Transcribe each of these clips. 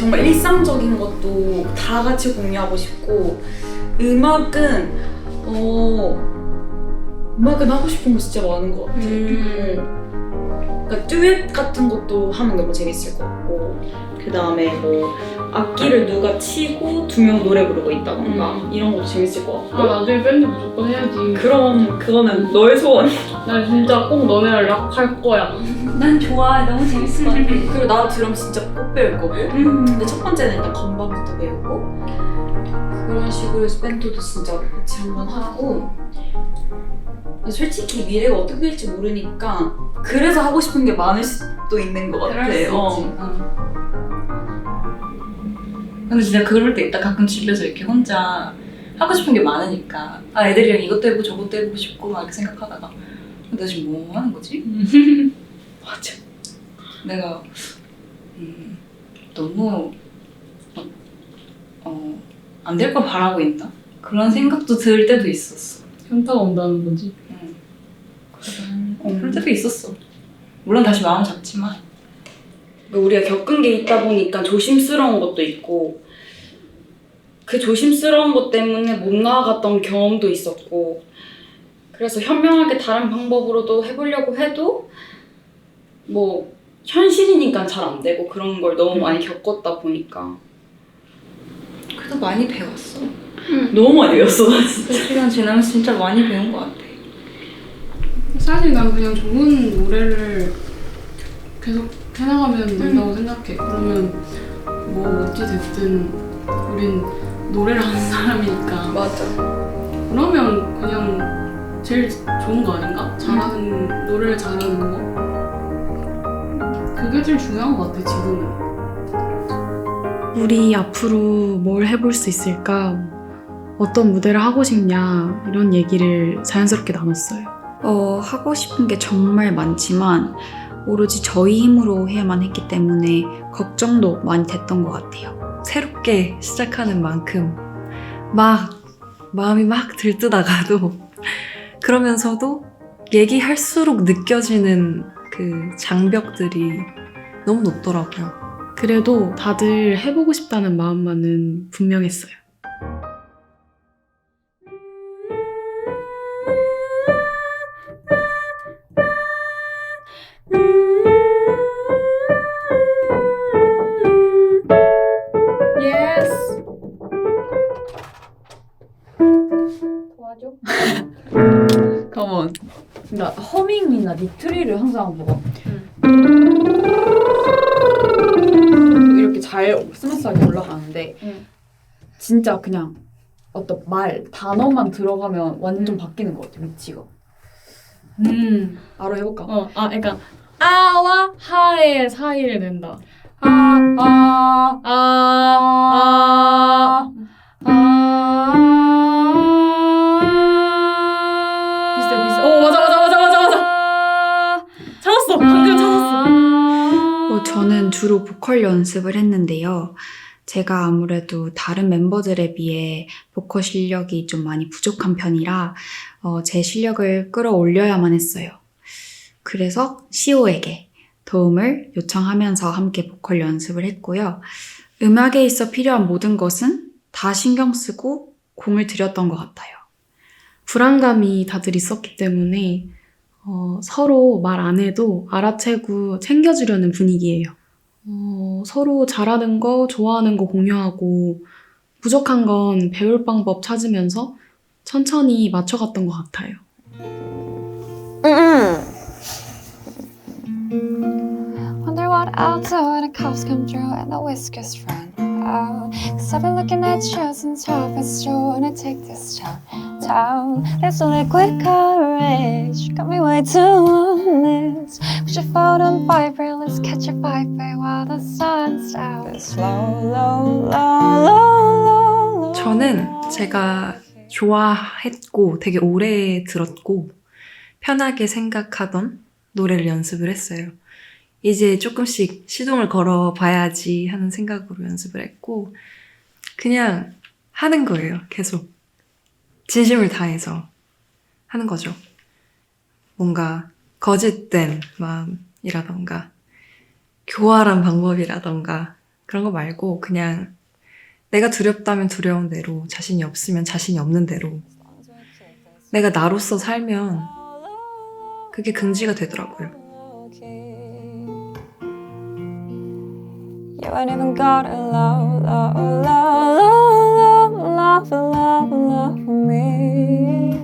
정말 일상적인 것도 다 같이 공유하고 싶고 음악은 하고 싶은 거 진짜 많은 것 같아. 그러니까 듀엣 같은 것도 하면 너무 재밌을 것 같고 그 다음에 뭐 악기를 누가 치고 두 명 노래 부르고 있다던가 이런 것도 재밌을 것 같고. 나중에 밴드 무조건 해야지. 그럼 그거는 너의 소원. 나 진짜 꼭 너네랑 락할 거야. 난 좋아. 너무 재밌을 것 같아. 그리고 나도 드럼 진짜 꼭 배울 거고. 근데 첫 번째는 일단 건반부터 배우고 그런 식으로 해서 밴드도 진짜 같이 한번 하고. 솔직히 미래가 어떻게 될지 모르니까 그래서 하고 싶은 게 많을 수도 있는 것 같아. 그럴 수 있지. 근데 진짜 그럴 때 있다. 가끔 집에서 이렇게 혼자 하고 싶은 게 많으니까 애들이랑 이것도 해보고 저것도 해보고 싶고 막 이렇게 생각하다가 나 지금 뭐 하는 거지? 맞아. 내가 너무 안 될 걸 바라고 있나? 그런 생각도 들 때도 있었어. 현타가 온다는 거지. 그럴 때도 있었어. 물론 다시 마음 잡지만 우리가 겪은 게 있다 보니까 조심스러운 것도 있고 그 조심스러운 것 때문에 못 나아갔던 경험도 있었고 그래서 현명하게 다른 방법으로도 해보려고 해도 뭐 현실이니까 잘 안 되고 그런 걸 너무 많이 겪었다 보니까 그래도 많이 배웠어. 너무 많이 배웠어 나 진짜. 그 시간 지나면서 진짜 많이 배운 것 같아. 사실 난 그냥 좋은 노래를 계속 해나가면 된다고 생각해. 그러면 뭐 어찌 됐든 우린 노래를 하는 사람이니까. 맞아. 그러면 그냥 제일 좋은 거 아닌가? 노래를 잘하는 거. 그게 제일 중요한 것 같아 지금은. 우리 앞으로 뭘 해볼 수 있을까? 어떤 무대를 하고 싶냐? 이런 얘기를 자연스럽게 나눴어요. 하고 싶은 게 정말 많지만 오로지 저희 힘으로 해야만 했기 때문에 걱정도 많이 됐던 것 같아요. 새롭게 시작하는 만큼 마음이 막 들뜨다가도 그러면서도 얘기할수록 느껴지는 그 장벽들이 너무 높더라고요. 그래도 다들 해보고 싶다는 마음만은 분명했어요. 예스. 도와줘? 컴온. 나 허밍이나 리트리를 항상 먹어. 이렇게 잘 스무스하게 올라가는데 진짜 그냥 어떤 단어만 들어가면 완전 바뀌는 것 같아 위치가. 바로 해볼까? 그러니까 아와 하의 사이를 낸다. 비슷해. 맞아. 찾았어. 방금 찾았어. 저는 주로 보컬 연습을 했는데요. 제가 아무래도 다른 멤버들에 비해 보컬 실력이 좀 많이 부족한 편이라 제 실력을 끌어올려야만 했어요. 그래서 시오에게 도움을 요청하면서 함께 보컬 연습을 했고요. 음악에 있어 필요한 모든 것은 다 신경 쓰고 공을 들였던 것 같아요. 불안감이 다들 있었기 때문에 서로 말 안 해도 알아채고 챙겨주려는 분위기예요. 서로 잘하는 거, 좋아하는 거 공유하고 부족한 건 배울 방법 찾으면서 천천히 맞춰갔던 것 같아요. Wonder what I'll do when the cops come through and the whiskers run out. Cause I've been looking at you since half past 2 and I take this town. There's a liquid courage, got me way too honest. Put your phone on vibrate, let's catch a vibe while the sun's out. It's low. 저는 제가 좋아했고 되게 오래 들었고 편하게 생각하던 노래를 연습을 했어요. 이제 조금씩 시동을 걸어봐야지 하는 생각으로 연습을 했고 그냥 하는 거예요. 계속 진심을 다해서 하는 거죠. 뭔가 거짓된 마음이라던가 교활한 방법이라던가 그런 거 말고 그냥 내가 두렵다면 두려운 대로, 자신이 없으면 자신이 없는 대로 내가 나로서 살면 그게 긍지가 되더라고요. You ain't even gotta love, love, love, love, love, love, love me.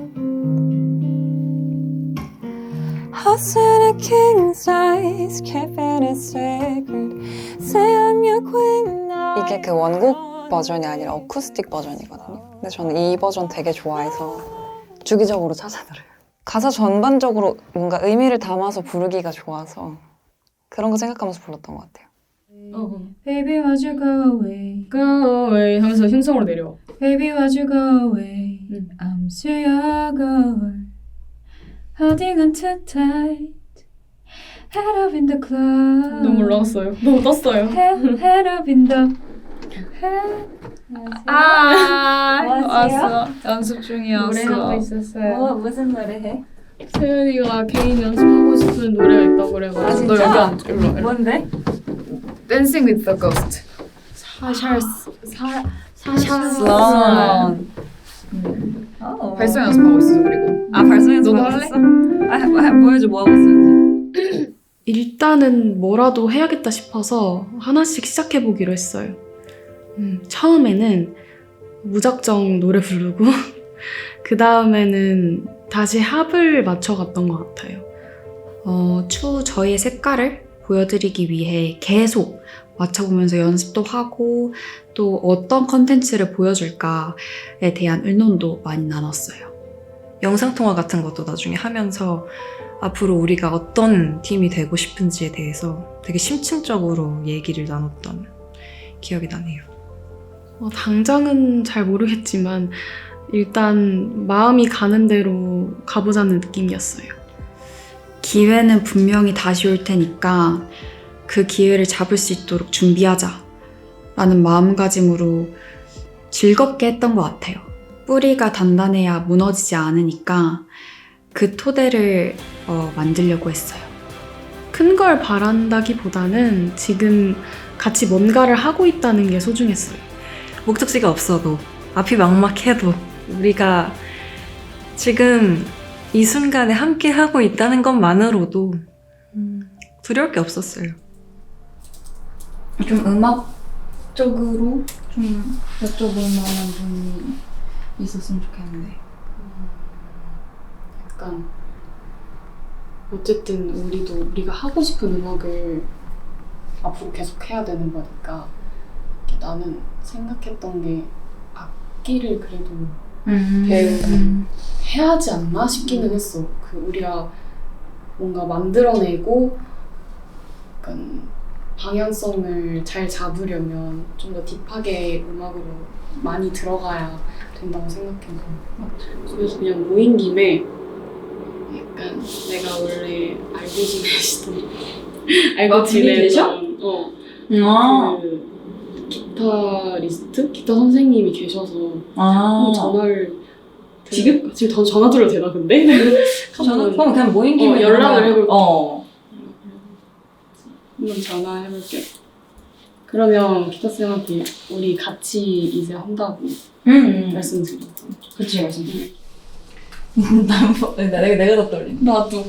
House in a king size, keeping it secret. Say I'm your queen now. 이게 그 원곡 버전이 아니라 어쿠스틱 버전이거든요. 근데 저는 이 버전 되게 좋아해서 주기적으로 찾아 들어요. 가사 전반적으로 뭔가 의미를 담아서 부르기가 좋아서 그런 거 생각하면서 불렀던 것 같아요. Baby why'd you go away Go away 하면서 흉성으로 내려 Baby why'd you go away I'm still your girl Holding on too tight Head up in the club 너무 올라갔어요 너무 떴어요 Head up in the 왔어 연습 중이었어 노래하고 있었어요. 무슨 노래 해? 세연이가 개인 연습하고 싶은 노래가 있다고 그래가지고 너 여기 앉아 일로 일로. 뭔데? Dancing with the Ghost 슬런. 발성 연습하고 있어 그리고 발성 연습 너도 했어? 보여줘 뭐 하고 있었는지. 일단은 뭐라도 해야겠다 싶어서 하나씩 시작해보기로 했어요. 처음에는 무작정 노래 부르고 그 다음에는 다시 합을 맞춰갔던 것 같아요. 추후 저희의 색깔을 보여드리기 위해 계속 맞춰보면서 연습도 하고 또 어떤 컨텐츠를 보여줄까에 대한 의논도 많이 나눴어요. 영상통화 같은 것도 나중에 하면서 앞으로 우리가 어떤 팀이 되고 싶은지에 대해서 되게 심층적으로 얘기를 나눴던 기억이 나네요. 당장은 잘 모르겠지만 일단 마음이 가는 대로 가보자는 느낌이었어요. 기회는 분명히 다시 올 테니까 그 기회를 잡을 수 있도록 준비하자 라는 마음가짐으로 즐겁게 했던 것 같아요. 뿌리가 단단해야 무너지지 않으니까 그 토대를 만들려고 했어요. 큰 걸 바란다기보다는 지금 같이 뭔가를 하고 있다는 게 소중했어요. 목적지가 없어도 앞이 막막해도 우리가 지금 이 순간에 함께 하고 있다는 것만으로도 두려울 게 없었어요. 좀 음악적으로 좀 여쭤볼 만한 분이 있었으면 좋겠는데. 약간 어쨌든 우리가 하고 싶은 음악을 앞으로 계속 해야 되는 거니까 나는 생각했던 게 악기를 그래도 해야 하지 않나 싶기는 했어. 그 우리가 뭔가 만들어내고 약간 방향성을 잘 잡으려면 좀 더 딥하게 음악으로 많이 들어가야 된다고 생각해서 그래서 그냥 모인 김에 약간 내가 원래 알고 지내시던 알고 지내던 그 기타리스트? 기타 선생님이 계셔서 한번 전화를 지금 전화 드려도 되나 근데? 그럼 그냥 모인 김에 연락을 해볼게. 한번 전화해볼게. 그러면 기타 쌤한테 우리 같이 이제 한다고 말씀드리고. 그치 말씀드려. 내가 더 떨린다. 나도.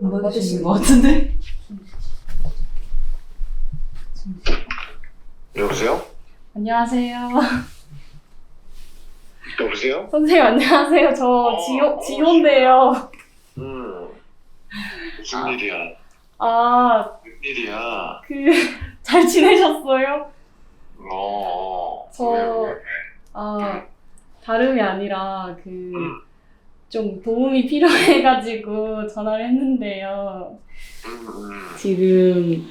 안 받으시는 것 같은데? 여보세요? 안녕하세요. 여보세요? 선생님 안녕하세요. 저 지효인데요. 무슨 일이야? 웬일이야? 잘 지내셨어요? 왜? 다름이 아니라 좀 도움이 필요해가지고 전화를 했는데요. 지금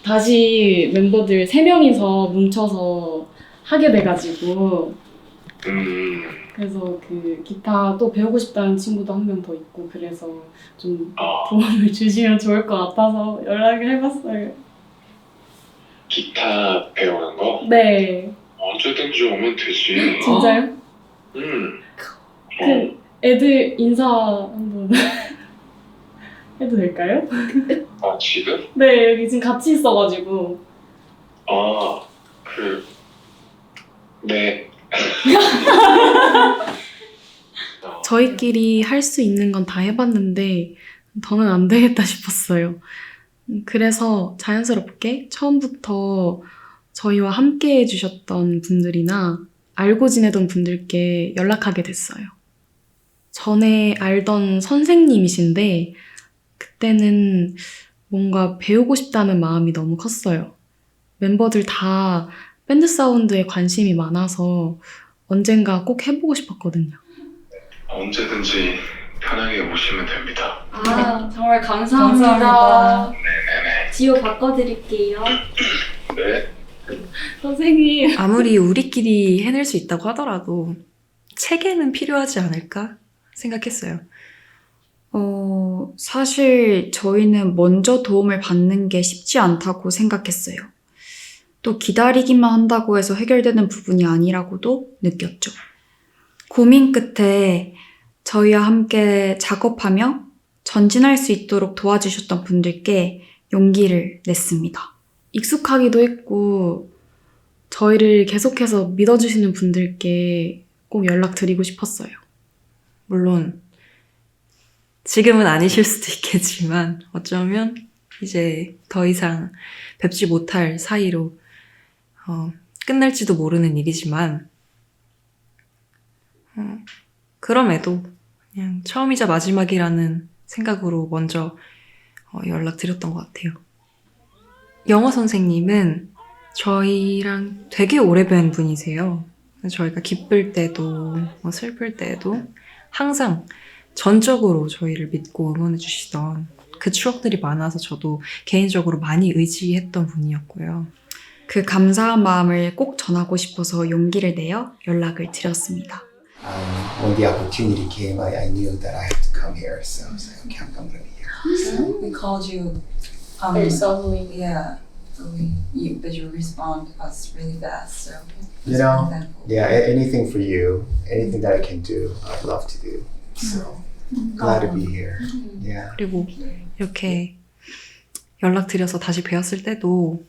다시 멤버들 3명이서 뭉쳐서 하게 돼가지고 그래서 기타 또 배우고 싶다는 친구도 한 명 더 있고 그래서 좀 도움을 주시면 좋을 것 같아서 연락을 해봤어요. 기타 배우는 거? 네. 언제든지 오면 되지. 진짜요? 그 애들 인사 한번 해도 될까요? 아, 지금? 네, 여기 지금 같이 있어가지고. 아, 네. 저희끼리 할 수 있는 건 다 해봤는데 더는 안 되겠다 싶었어요. 그래서 자연스럽게 처음부터 저희와 함께 해주셨던 분들이나 알고 지내던 분들께 연락하게 됐어요. 전에 알던 선생님이신데 그때는 뭔가 배우고 싶다는 마음이 너무 컸어요. 멤버들 다 밴드 사운드에 관심이 많아서 언젠가 꼭 해보고 싶었거든요. 언제든지 편하게 오시면 됩니다. 아, 정말 감사합니다. 지호 바꿔드릴게요. 네. 선생님. 아무리 우리끼리 해낼 수 있다고 하더라도 체계는 필요하지 않을까 생각했어요. 사실 저희는 먼저 도움을 받는 게 쉽지 않다고 생각했어요. 또 기다리기만 한다고 해서 해결되는 부분이 아니라고도 느꼈죠. 고민 끝에 저희와 함께 작업하며 전진할 수 있도록 도와주셨던 분들께 용기를 냈습니다. 익숙하기도 했고 저희를 계속해서 믿어주시는 분들께 꼭 연락드리고 싶었어요. 물론 지금은 아니실 수도 있겠지만 어쩌면 이제 더 이상 뵙지 못할 사이로 끝날지도 모르는 일이지만 그럼에도 그냥 처음이자 마지막이라는 생각으로 먼저 연락드렸던 것 같아요. 영어 선생님은 저희랑 되게 오래 뵌 분이세요. 저희가 기쁠 때도 슬플 때도 항상 전적으로 저희를 믿고 응원해 주시던 그 추억들이 많아서 저도 개인적으로 많이 의지했던 분이었고요. 그 감사한 마음을 꼭 전하고 싶어서 용기를 내어 연락을 드렸습니다. When the opportunity came, I knew that I had to come here, so I was like, okay, I'm going to be here. So we called you. Very suddenly. Yeah. So but you respond to us really fast. So You know, yeah, anything for you, anything that I can do, I'd love to do. So glad to be here. Yeah. 그리고 이렇게 연락드려서 다시 뵈었을 때도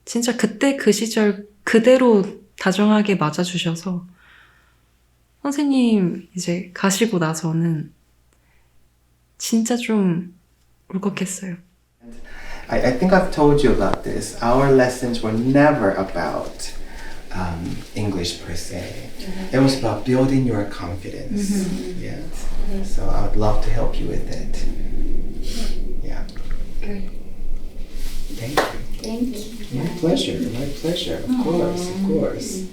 진짜 그때 그 시절 그대로 다정하게 맞아주셔서 선생님 이제 가시고 나서는 진짜 좀 울컥했어요. I think I've told you about this. Our lessons were never about English per se. It was about building your confidence. Yeah. So I would love to help you with it. Yeah. Good. Thank you. Thank you. My pleasure. My pleasure. Of course. Of course.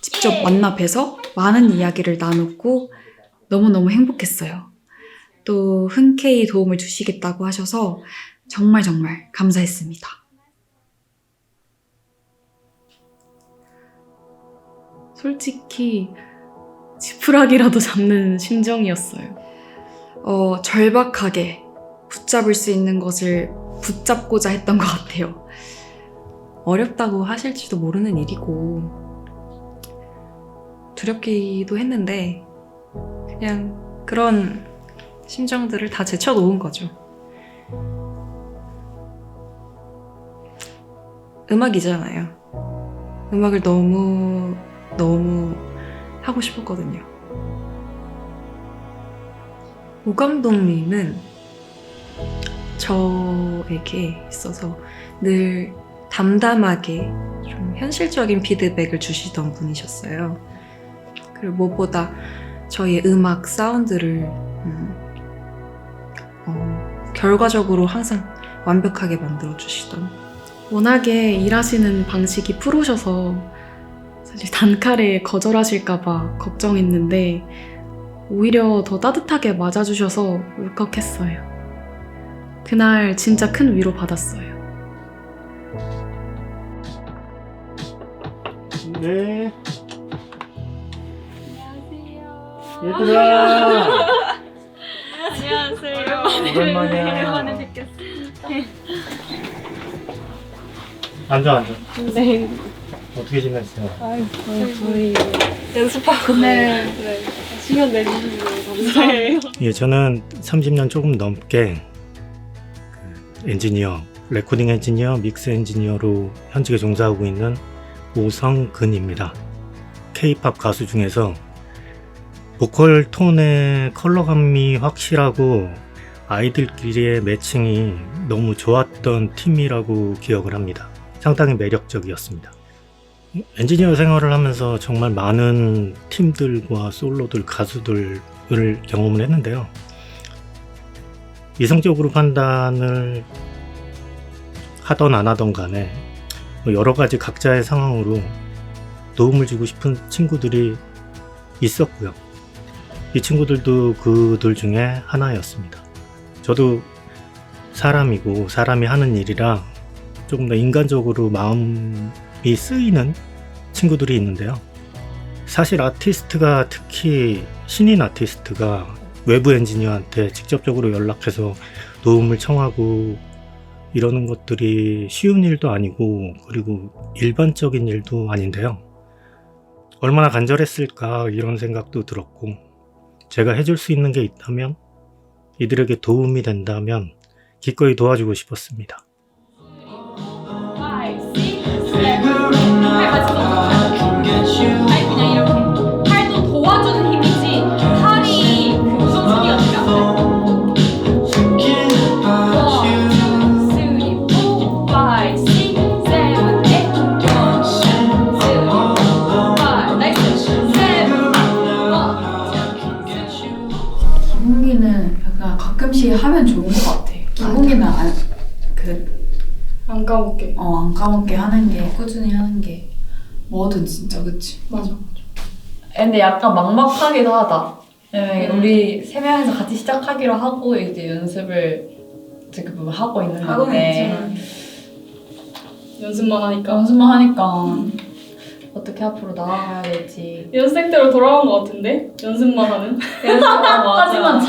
직접 만나 뵈서 많은 이야기를 나눴고 너무너무 행복했어요. 또 흔쾌히 도움을 주시겠다고 하셔서 정말 감사했습니다. 솔직히 지푸라기라도 잡는 심정이었어요. 절박하게 붙잡을 수 있는 것을 붙잡고자 했던 것 같아요. 어렵다고 하실지도 모르는 일이고 두렵기도 했는데 그냥 그런 심정들을 다 제쳐놓은 거죠. 음악이잖아요. 음악을 너무 하고 싶었거든요. 오 감독님은 저에게 있어서 늘 담담하게 좀 현실적인 피드백을 주시던 분이셨어요. 그리고 무엇보다 저희의 음악 사운드를 결과적으로 항상 완벽하게 만들어주시던 워낙에 일하시는 방식이 프로셔서 사실 단칼에 거절하실까봐 걱정했는데 오히려 더 따뜻하게 맞아주셔서 울컥했어요. 그날 진짜 큰 위로 받았어요. 네. 얘들아. 안녕하세요. 오랜만이야. 뵙겠습니다. 앉아. 네. 어떻게 지냈어요? 저희 연습하고. 네. 시간 내주시면 감사해요. 예, 저는 30년 조금 넘게 그 엔지니어, 레코딩 엔지니어, 믹스 엔지니어로 현직에 종사하고 있는 오성근입니다. K-팝 가수 중에서 보컬 톤의 컬러감이 확실하고 아이들끼리의 매칭이 너무 좋았던 팀이라고 기억을 합니다. 상당히 매력적이었습니다. 엔지니어 생활을 하면서 정말 많은 팀들과 솔로들, 가수들을 경험을 했는데요. 이성적으로 판단을 하던 안 하던 간에 여러 가지 각자의 상황으로 도움을 주고 싶은 친구들이 있었고요. 이 친구들도 그들 중에 하나였습니다. 저도 사람이고 사람이 하는 일이라 조금 더 인간적으로 마음이 쓰이는 친구들이 있는데요. 사실 아티스트가, 특히 신인 아티스트가 외부 엔지니어한테 직접적으로 연락해서 도움을 청하고 이러는 것들이 쉬운 일도 아니고 그리고 일반적인 일도 아닌데요. 얼마나 간절했을까 이런 생각도 들었고, 제가 해줄 수 있는 게 있다면, 이들에게 도움이 된다면 기꺼이 도와주고 싶었습니다. 아니 그냥 이렇게 팔도 도와주는 힘이지 팔이 그 무슨 소리가 들려? 1, 2, 3, 4, 5, 6, 7, 8, 9, 10, 11, 12 기본기는 약간 가끔씩 하면 좋은 것 같아. 기본기는 안 까먹게. 안 까먹게 하는 게, 꾸준히 하는 게 뭐든 진짜, 그치? 맞아. 근데 약간 막막하기도 하다. 왜냐면 우리 세 명이서 같이 시작하기로 하고 이제 연습을 지금 하고 있는 하고는 건데 있지만 연습만 하니까. 연습만 하니까 어떻게 앞으로 나아가야 될지. 연습생 때로 돌아온 것 같은데? 연습만 하는? 하지만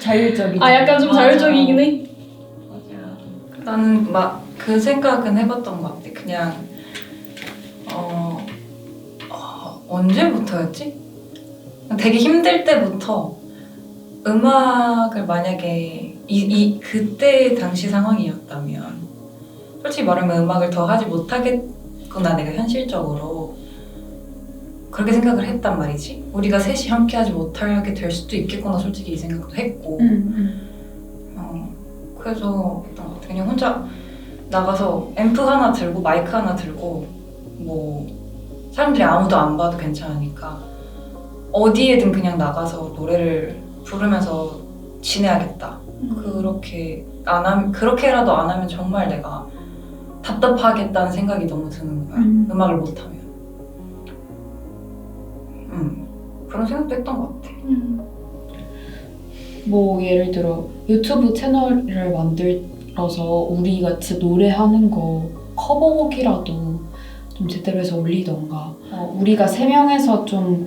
자율적이지. 약간 좀 자율적이긴 해. 나는 막 그 생각은 해봤던 것 같아. 그냥 언제부터였지? 되게 힘들 때부터 음악을 만약에 그때 당시 상황이었다면 솔직히 말하면 음악을 더 하지 못하겠구나, 내가 현실적으로 그렇게 생각을 했단 말이지. 우리가 셋이 함께 하지 못하게 될 수도 있겠구나, 솔직히 이 생각도 했고. 그래서 그냥 혼자 나가서 앰프 하나 들고 마이크 하나 들고 뭐 사람들이 아무도 안 봐도 괜찮으니까 어디에든 그냥 나가서 노래를 부르면서 지내야겠다. 그렇게라도 안 하면 정말 내가 답답하겠다는 생각이 너무 드는 거야. 음악을 못하면. 그런 생각도 했던 것 같아. 뭐 예를 들어 유튜브 채널을 만들어서 우리가 진짜 노래하는 거 커버곡이라도 좀 제대로 해서 올리던가, 우리가 세 명에서 좀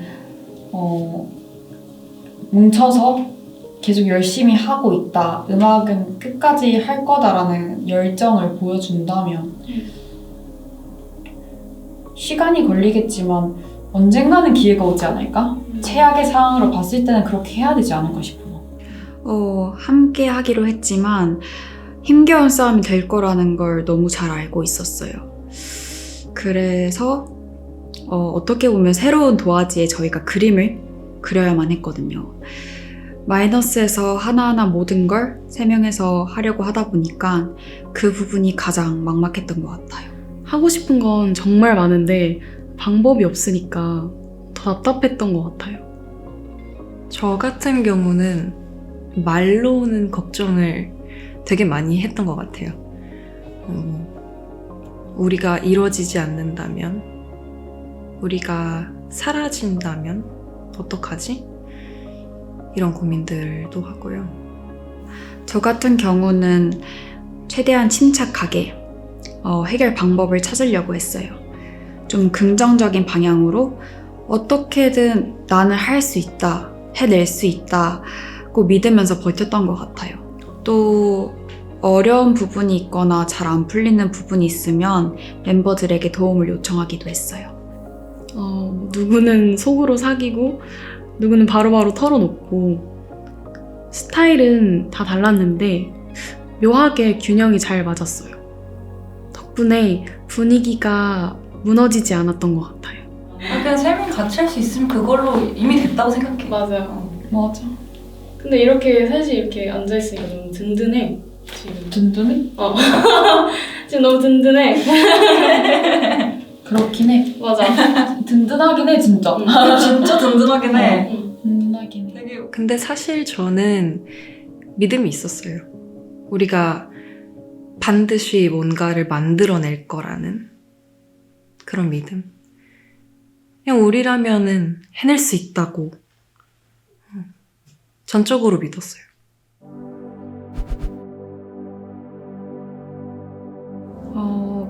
뭉쳐서 계속 열심히 하고 있다, 음악은 끝까지 할 거다라는 열정을 보여준다면 시간이 걸리겠지만 언젠가는 기회가 오지 않을까? 최악의 상황으로 봤을 때는 그렇게 해야 되지 않을까 싶어. 함께 하기로 했지만 힘겨운 싸움이 될 거라는 걸 너무 잘 알고 있었어요. 그래서 어떻게 보면 새로운 도화지에 저희가 그림을 그려야만 했거든요. 마이너스에서 하나하나 모든 걸 세 명에서 하려고 하다 보니까 그 부분이 가장 막막했던 것 같아요. 하고 싶은 건 정말 많은데 방법이 없으니까 더 답답했던 것 같아요. 저 같은 경우는 말로는 걱정을 되게 많이 했던 것 같아요. 우리가 이루어지지 않는다면, 우리가 사라진다면 어떡하지? 이런 고민들도 하고요. 저 같은 경우는 최대한 침착하게 해결 방법을 찾으려고 했어요. 좀 긍정적인 방향으로 어떻게든 나는 할 수 있다, 해낼 수 있다고 믿으면서 버텼던 것 같아요. 또 어려운 부분이 있거나 잘 안 풀리는 부분이 있으면 멤버들에게 도움을 요청하기도 했어요. 누구는 속으로 사귀고 누구는 바로바로 털어놓고 스타일은 다 달랐는데 묘하게 균형이 잘 맞았어요. 덕분에 분위기가 무너지지 않았던 것 같아요. 그냥 3명 같이 할 수 있으면 그걸로 이미 됐다고 생각해. 맞아요. 맞아. 근데 이렇게 셋이 이렇게 앉아있으니까 너무 든든해. 지금. 든든해? 지금 너무 든든해. 그렇긴 해. 맞아. 든든하긴 해 진짜. 진짜 든든하긴 해. 든든하긴 해. 되게 근데 사실 저는 믿음이 있었어요. 우리가 반드시 뭔가를 만들어낼 거라는 그런 믿음. 그냥 우리라면은 해낼 수 있다고 전적으로 믿었어요.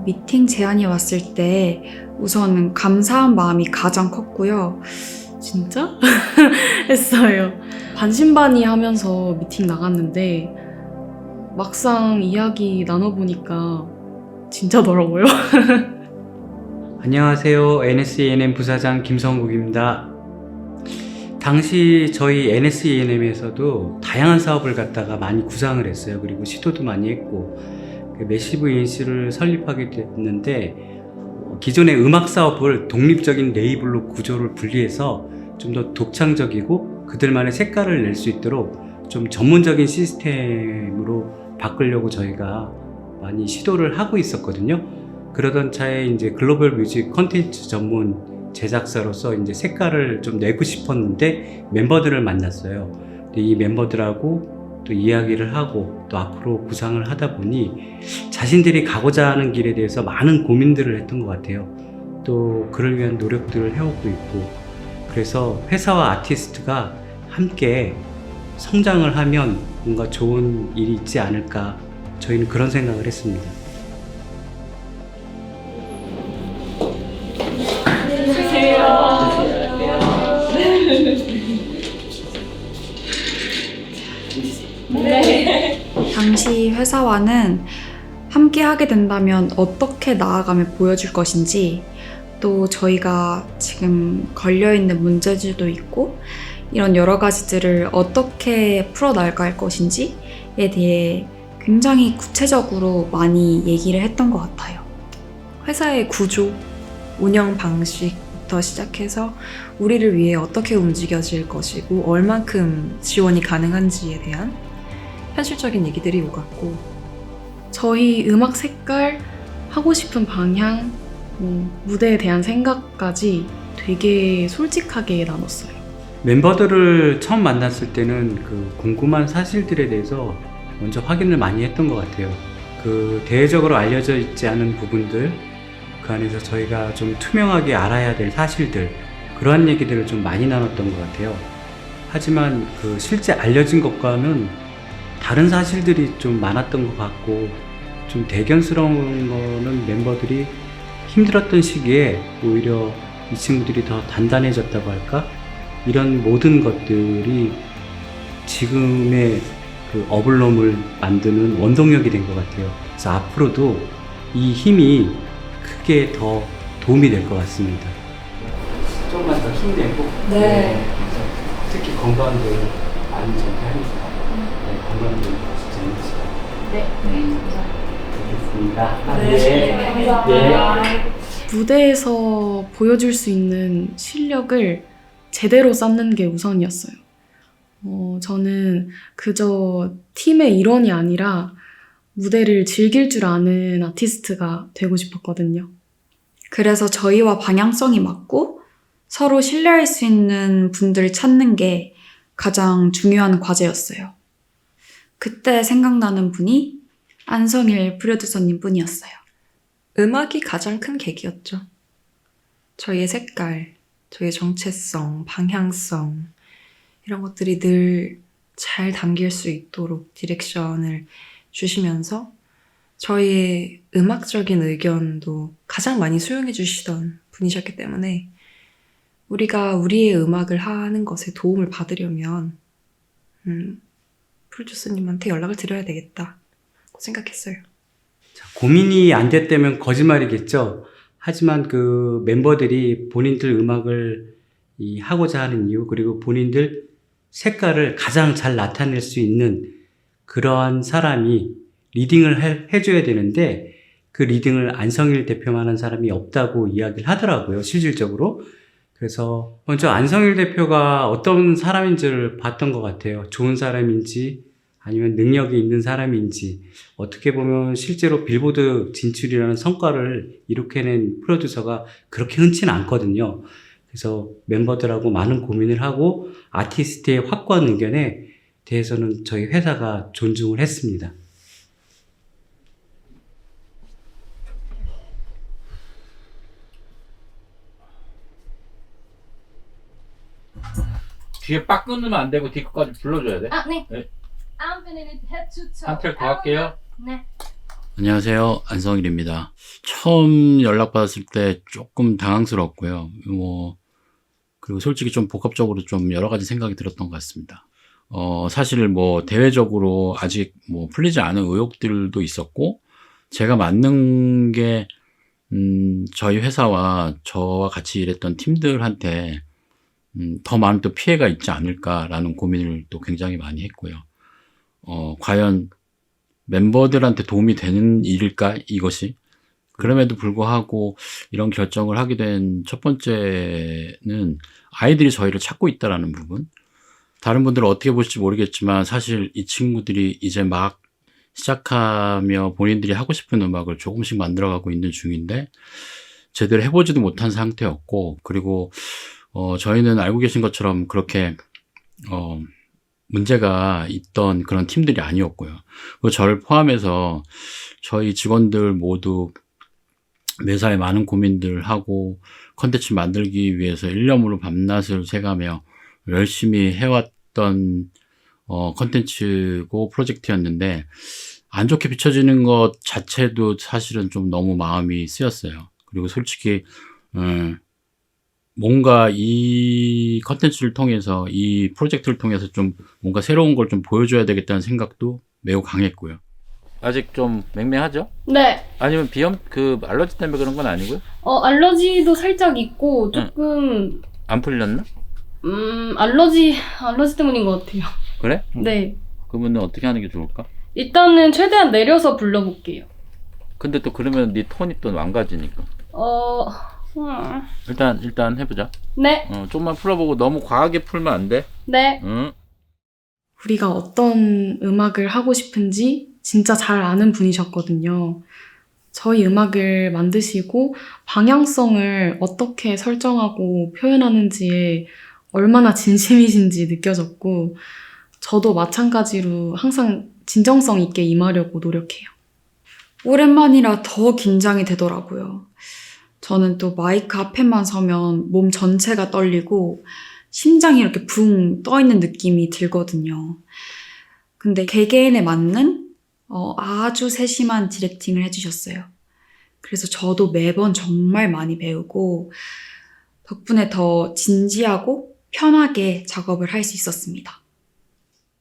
미팅 제안이 왔을 때 우선 감사한 마음이 가장 컸고요. 진짜? 했어요. 반신반의하면서 미팅 나갔는데 막상 이야기 나눠보니까 진짜더라고요. 안녕하세요. NSENM 부사장 김성국입니다. 당시 저희 NSENM에서도 다양한 사업을 갖다가 많이 구상을 했어요. 그리고 시도도 많이 했고 매시브 ENC를 설립하게 됐는데 기존의 음악 사업을 독립적인 레이블로 구조를 분리해서 좀 더 독창적이고 그들만의 색깔을 낼 수 있도록 좀 전문적인 시스템으로 바꾸려고 저희가 많이 시도를 하고 있었거든요. 그러던 차에 이제 글로벌 뮤직 콘텐츠 전문 제작사로서 이제 색깔을 좀 내고 싶었는데 멤버들을 만났어요. 근데 이 멤버들하고 또 이야기를 하고 또 앞으로 구상을 하다 보니 자신들이 가고자 하는 길에 대해서 많은 고민들을 했던 것 같아요. 또 그를 위한 노력들을 해오고 있고 그래서 회사와 아티스트가 함께 성장을 하면 뭔가 좋은 일이 있지 않을까 저희는 그런 생각을 했습니다. 당시 회사와는 함께 하게 된다면 어떻게 나아가며 보여줄 것인지, 또 저희가 지금 걸려있는 문제들도 있고 이런 여러 가지들을 어떻게 풀어나갈 것인지에 대해 굉장히 구체적으로 많이 얘기를 했던 것 같아요. 회사의 구조, 운영 방식부터 시작해서 우리를 위해 어떻게 움직여질 것이고 얼만큼 지원이 가능한지에 대한 현실적인 얘기들이 오갔고, 저희 음악 색깔, 하고 싶은 방향, 무대에 대한 생각까지 되게 솔직하게 나눴어요. 멤버들을 처음 만났을 때는 그 궁금한 사실들에 대해서 먼저 확인을 많이 했던 것 같아요. 그 대외적으로 알려져 있지 않은 부분들, 그 안에서 저희가 좀 투명하게 알아야 될 사실들, 그러한 얘기들을 좀 많이 나눴던 것 같아요. 하지만 그 실제 알려진 것과는 다른 사실들이 좀 많았던 것 같고, 좀 대견스러운 거는 멤버들이 힘들었던 시기에 오히려 이 친구들이 더 단단해졌다고 할까? 이런 모든 것들이 지금의 그 어블럼을 만드는 원동력이 된 것 같아요. 그래서 앞으로도 이 힘이 크게 더 도움이 될 것 같습니다. 조금만 더 힘내고, 특히 건강도 많이 전달하니까 건강도 진짜 힘내시고. 무대에서 보여줄 수 있는 실력을 제대로 쌓는 게 우선이었어요. 저는 그저 팀의 일원이 아니라 무대를 즐길 줄 아는 아티스트가 되고 싶었거든요. 그래서 저희와 방향성이 맞고 서로 신뢰할 수 있는 분들을 찾는 게 가장 중요한 과제였어요. 그때 생각나는 분이 안성일 프로듀서님 뿐이었어요. 음악이 가장 큰 계기였죠. 저희의 색깔, 저희의 정체성, 방향성 이런 것들이 늘 잘 담길 수 있도록 디렉션을 주시면서 저희의 음악적인 의견도 가장 많이 수용해 주시던 분이셨기 때문에 우리가 우리의 음악을 하는 것에 도움을 받으려면 프로듀서님한테 연락을 드려야 되겠다 생각했어요. 고민이 안 됐다면 거짓말이겠죠. 하지만 그 멤버들이 본인들 음악을 하고자 하는 이유, 그리고 본인들 색깔을 가장 잘 나타낼 수 있는 그러한 사람이 리딩을 해줘야 되는데, 그 리딩을 안성일 대표만 한 사람이 없다고 이야기를 하더라고요, 실질적으로. 그래서 먼저 안성일 대표가 어떤 사람인지를 봤던 것 같아요. 좋은 사람인지 아니면 능력이 있는 사람인지. 어떻게 보면 실제로 빌보드 진출이라는 성과를 이룩해낸 프로듀서가 그렇게 흔치는 않거든요. 그래서 멤버들하고 많은 고민을 하고 아티스트의 확고한 의견에 대해서는 저희 회사가 존중을 했습니다. 뒤에 빡 끊으면 안 되고 뒤 끝까지 불러줘야 돼. 네. 네. I'm feeling it head to toe. 한 트랙 더 할게요. 네. 안녕하세요. 안성일입니다. 처음 연락받았을 때 조금 당황스럽고요. 그리고 솔직히 좀 복합적으로 좀 여러 가지 생각이 들었던 것 같습니다. 사실 대외적으로 아직 풀리지 않은 의혹들도 있었고, 제가 맞는 게, 저희 회사와 저와 같이 일했던 팀들한테 더 많은 또 피해가 있지 않을까라는 고민을 또 굉장히 많이 했고요. 과연 멤버들한테 도움이 되는 일일까, 이것이? 그럼에도 불구하고 이런 결정을 하게 된 첫 번째는 아이들이 저희를 찾고 있다라는 부분. 다른 분들은 어떻게 보실지 모르겠지만 사실 이 친구들이 이제 막 시작하며 본인들이 하고 싶은 음악을 조금씩 만들어가고 있는 중인데 제대로 해보지도 못한 상태였고, 그리고 저희는 알고 계신 것처럼 그렇게 문제가 있던 그런 팀들이 아니었고요. 그리고 저를 포함해서 저희 직원들 모두 매사에 많은 고민들 하고 컨텐츠 만들기 위해서 일념으로 밤낮을 새가며 열심히 해왔던 컨텐츠고 프로젝트였는데, 안 좋게 비춰지는 것 자체도 사실은 좀 너무 마음이 쓰였어요. 그리고 솔직히 뭔가 이 컨텐츠를 통해서, 이 프로젝트를 통해서 좀 뭔가 새로운 걸 좀 보여줘야 되겠다는 생각도 매우 강했고요. 아직 좀 맹맹하죠? 네. 아니면 비염 알러지 때문에 그런 건 아니고요? 알러지도 살짝 있고 조금 안 풀렸나? 알러지 때문인 것 같아요. 그래? 네. 그러면 어떻게 하는 게 좋을까? 일단은 최대한 내려서 불러볼게요. 근데 또 그러면 네 톤이 또 망가지니까. 일단 해보자. 네. 좀만 풀어보고 너무 과하게 풀면 안 돼. 네. 응. 우리가 어떤 음악을 하고 싶은지 진짜 잘 아는 분이셨거든요. 저희 음악을 만드시고 방향성을 어떻게 설정하고 표현하는지에 얼마나 진심이신지 느껴졌고, 저도 마찬가지로 항상 진정성 있게 임하려고 노력해요. 오랜만이라 더 긴장이 되더라고요. 저는 또 마이크 앞에만 서면 몸 전체가 떨리고 심장이 이렇게 붕 떠있는 느낌이 들거든요. 근데 개개인에 맞는 아주 세심한 디렉팅을 해주셨어요. 그래서 저도 매번 정말 많이 배우고 덕분에 더 진지하고 편하게 작업을 할 수 있었습니다.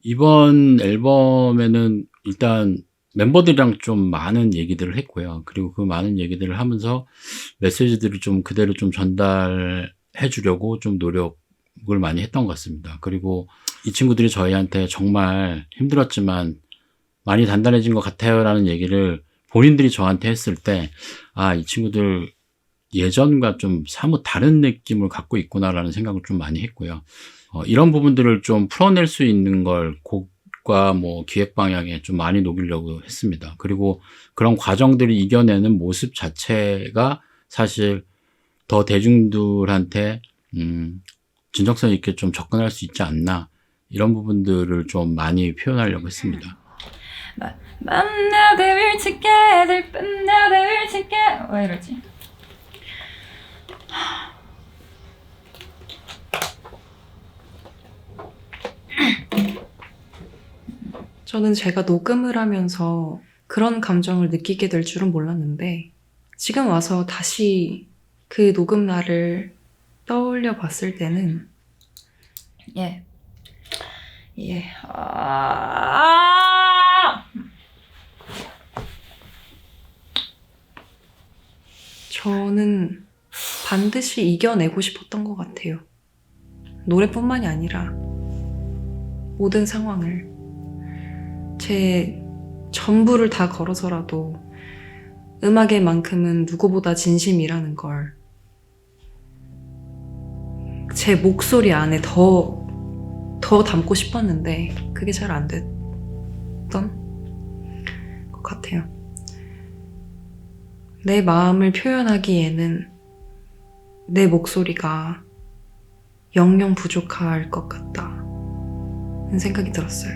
이번 앨범에는 일단 멤버들이랑 좀 많은 얘기들을 했고요. 그리고 그 많은 얘기들을 하면서 메시지들을 좀 그대로 좀 전달해 주려고 좀 노력을 많이 했던 것 같습니다. 그리고 이 친구들이 저희한테 정말 힘들었지만 많이 단단해진 것 같아요 라는 얘기를 본인들이 저한테 했을 때, 이 친구들 예전과 좀 사뭇 다른 느낌을 갖고 있구나라는 생각을 좀 많이 했고요. 이런 부분들을 좀 풀어낼 수 있는 걸 곡과 기획 방향에 좀 많이 녹이려고 했습니다. 그리고 그런 과정들을 이겨내는 모습 자체가 사실 더 대중들한테 진정성 있게 좀 접근할 수 있지 않나, 이런 부분들을 좀 많이 표현하려고 했습니다. But now that we're together, but now that we're together. 왜 이러지? 저는 제가 녹음을 하면서 그런 감정을 느끼게 될 줄은 몰랐는데, 지금 와서 다시 그 녹음 날을 떠올려 봤을 때는 저는 반드시 이겨내고 싶었던 것 같아요. 노래뿐만이 아니라 모든 상황을 제 전부를 다 걸어서라도 음악에만큼은 누구보다 진심이라는 걸 제 목소리 안에 더 담고 싶었는데 그게 잘 안 됐던 것 같아요. 내 마음을 표현하기에는 내 목소리가 영영 부족할 것 같다는 생각이 들었어요.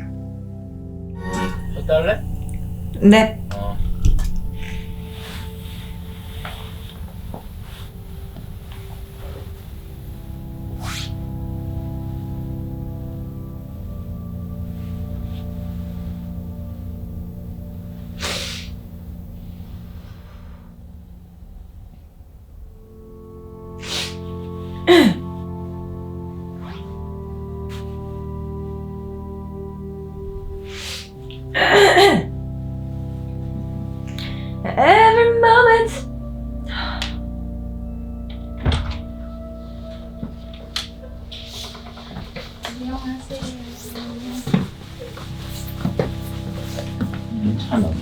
또 할래? 네. Every moment.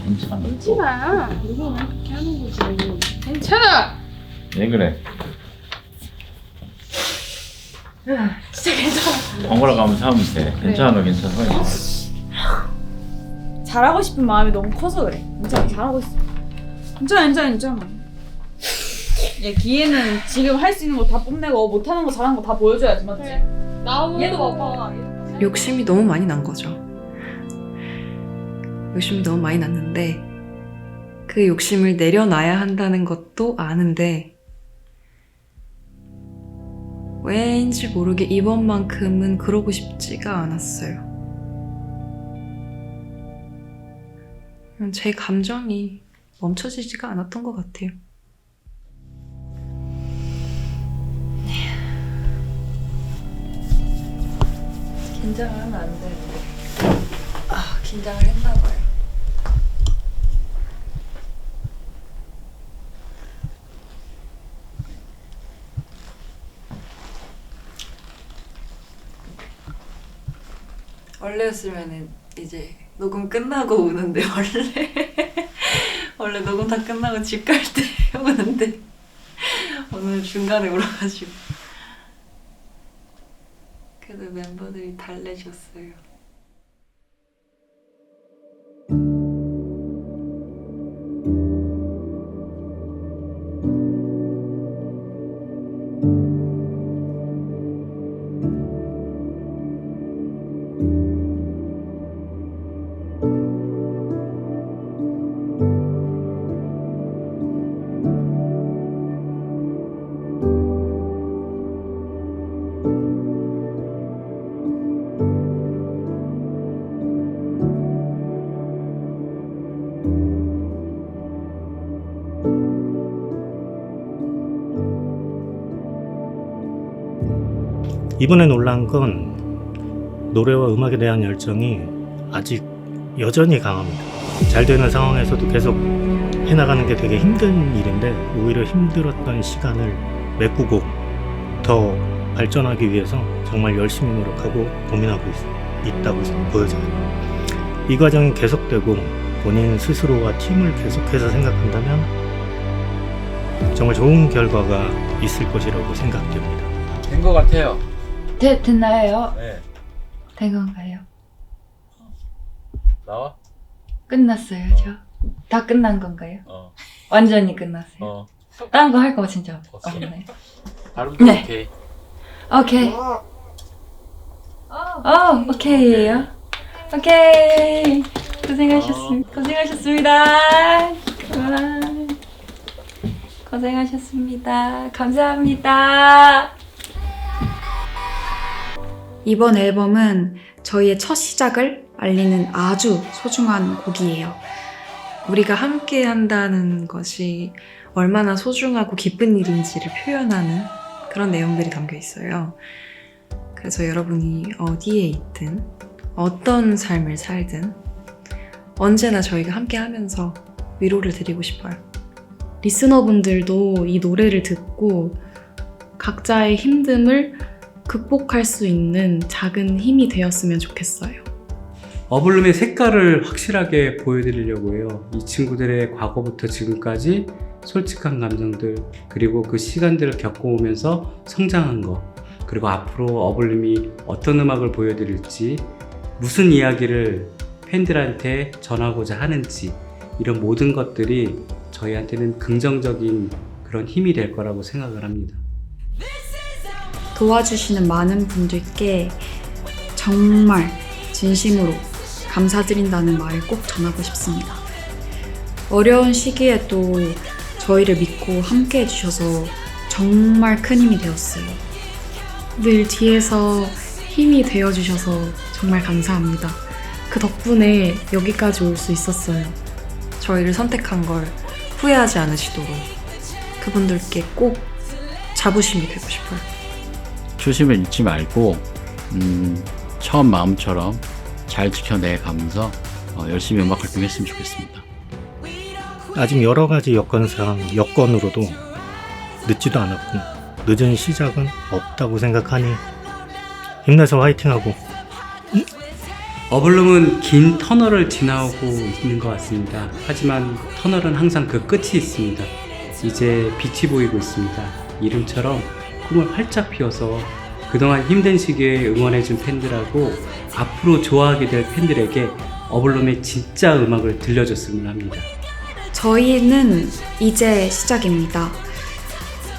괜찮아. 괜찮아. 이거는 그렇게 하는 거지. 괜찮아. 왜 그래? 진짜 괜찮아. 번갈아 가면서 하면 돼. 괜찮아. 잘하고 싶은 마음이 너무 커서 그래. 괜찮아, 잘하고 있어. 괜찮아. 얘 기회는 지금 할 수 있는 거 다 뽐내고 못하는 거 잘하는 거 다 보여줘야지, 맞지? 얘도 봐봐. 욕심이 너무 많이 난 거죠. 욕심이 너무 많이 났는데 그 욕심을 내려놔야 한다는 것도 아는데 왜인지 모르게 이번만큼은 그러고 싶지가 않았어요. 제 감정이 멈춰지지가 않았던 것 같아요. 긴장을 하면 안 되는데. 긴장을 했나 봐요. 원래였으면은 이제 녹음 끝나고 우는데 원래 녹음 다 끝나고 집 갈 때 우는데 오늘 중간에 울어가지고 그래도 멤버들이 달래줬어요. 이번에 놀란 건 노래와 음악에 대한 열정이 아직 여전히 강합니다. 잘 되는 상황에서도 계속 해나가는 게 되게 힘든 일인데 오히려 힘들었던 시간을 메꾸고 더 발전하기 위해서 정말 열심히 노력하고 고민하고 있다고 보여져요. 이 과정이 계속되고 본인 스스로가 팀을 계속해서 생각한다면 정말 좋은 결과가 있을 것이라고 생각됩니다. 된 것 같아요. 됐나요? 네. 된 건가요? 나와? 끝났어요, 저? 다 끝난 건가요? 완전히 끝났어요? 다른 거 할 거 진짜 없네. 발음도 네. 오케이. 오케이예요? 오케이. 고생하셨습니다. 고생하셨습니다. 감사합니다. 이번 앨범은 저희의 첫 시작을 알리는 아주 소중한 곡이에요. 우리가 함께 한다는 것이 얼마나 소중하고 기쁜 일인지를 표현하는 그런 내용들이 담겨 있어요. 그래서 여러분이 어디에 있든 어떤 삶을 살든 언제나 저희가 함께 하면서 위로를 드리고 싶어요. 리스너분들도 이 노래를 듣고 각자의 힘듦을 극복할 수 있는 작은 힘이 되었으면 좋겠어요. 어블룸의 색깔을 확실하게 보여드리려고 해요. 이 친구들의 과거부터 지금까지 솔직한 감정들, 그리고 그 시간들을 겪어오면서 성장한 거, 그리고 앞으로 어블룸이 어떤 음악을 보여드릴지, 무슨 이야기를 팬들한테 전하고자 하는지, 이런 모든 것들이 저희한테는 긍정적인 그런 힘이 될 거라고 생각을 합니다. 도와주시는 많은 분들께 정말 진심으로 감사드린다는 말을 꼭 전하고 싶습니다. 어려운 시기에도 저희를 믿고 함께 해주셔서 정말 큰 힘이 되었어요. 늘 뒤에서 힘이 되어주셔서 정말 감사합니다. 그 덕분에 여기까지 올 수 있었어요. 저희를 선택한 걸 후회하지 않으시도록 그분들께 꼭 자부심이 되고 싶어요. 초심을 잃지 말고 처음 마음처럼 잘 지켜내가면서 열심히 음악 활동했으면 좋겠습니다. 아직 여러 가지 여건으로도 늦지도 않았고 늦은 시작은 없다고 생각하니 힘내서 화이팅하고. 어블룸은 긴 터널을 지나오고 있는 것 같습니다. 하지만 터널은 항상 그 끝이 있습니다. 이제 빛이 보이고 있습니다. 이름처럼 꿈을 활짝 피워서 그동안 힘든 시기에 응원해준 팬들하고 앞으로 좋아하게 될 팬들에게 어블룸의 진짜 음악을 들려줬으면 합니다. 저희는 이제 시작입니다.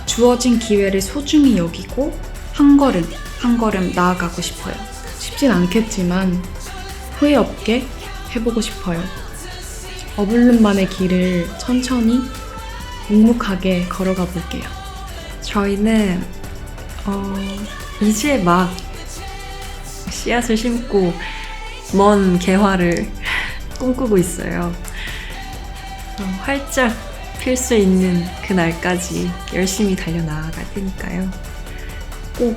주어진 기회를 소중히 여기고 한 걸음 한 걸음 나아가고 싶어요. 쉽진 않겠지만 후회 없게 해보고 싶어요. 어블룸만의 길을 천천히 묵묵하게 걸어가 볼게요. 저희는 이제 막 씨앗을 심고 먼 개화를 꿈꾸고 있어요. 활짝 필 수 있는 그날까지 열심히 달려나갈 테니까요. 꼭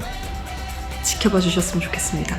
지켜봐 주셨으면 좋겠습니다.